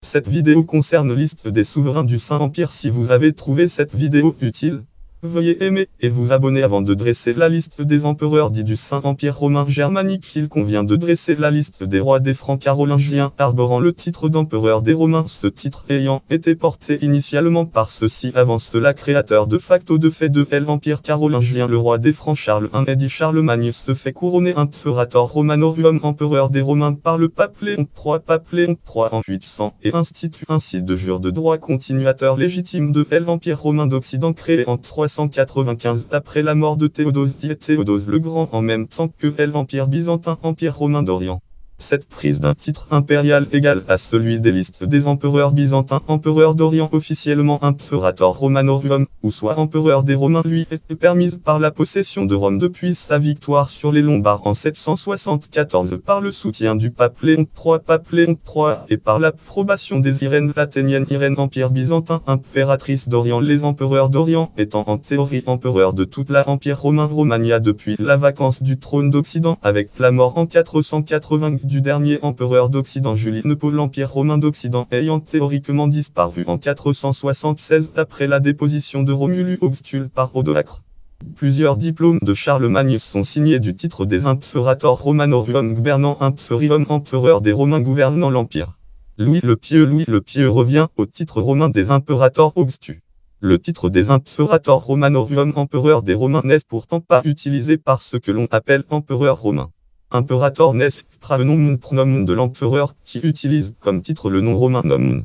Cette vidéo concerne liste des souverains du Saint-Empire. Si vous avez trouvé cette vidéo utile, veuillez aimer et vous abonner. Avant de dresser la liste des empereurs dits du Saint-Empire romain germanique, il convient de dresser la liste des rois des Francs carolingiens arborant le titre d'empereur des Romains, ce titre ayant été porté initialement par ceux-ci avant cela créateur de facto de fait de l'Empire carolingien. Le roi des Francs Charles I dit Charlemagne se fait couronner Imperator Romanorum empereur des Romains par le pape Léon III en 800 et institue ainsi de jure de droit continuateur légitime de l'Empire romain d'Occident créé en 395 après la mort de Théodose dit Théodose le Grand en même temps que l'Empire byzantin Empire romain d'Orient. Cette prise d'un titre impérial égale à celui des listes des empereurs byzantins empereurs d'Orient officiellement Imperator Romanorum, ou soit empereur des Romains lui était permise par la possession de Rome depuis sa victoire sur les Lombards en 774 par le soutien du pape Léon III et par l'approbation des Irènes athéniennes Irène Empire byzantin impératrice d'Orient les empereurs d'Orient étant en théorie empereurs de toute l'Empire romain Romagna depuis la vacance du trône d'Occident avec la mort en 480 du dernier empereur d'Occident Julie Paul l'Empire romain d'Occident ayant théoriquement disparu en 476 après la déposition de Romulus Auguste par Odoacre. Plusieurs diplômes de Charlemagne sont signés du titre des Imperator Romanorum Gubernant Imperium empereur des Romains gouvernant l'Empire. Louis le Pieux revient au titre romain des Imperator Auguste. Le titre des Imperator Romanorum empereur des Romains n'est pourtant pas utilisé par ce que l'on appelle empereur romain. Imperator n'est pas le nom pronom de l'empereur qui utilise comme titre le nom romain nom.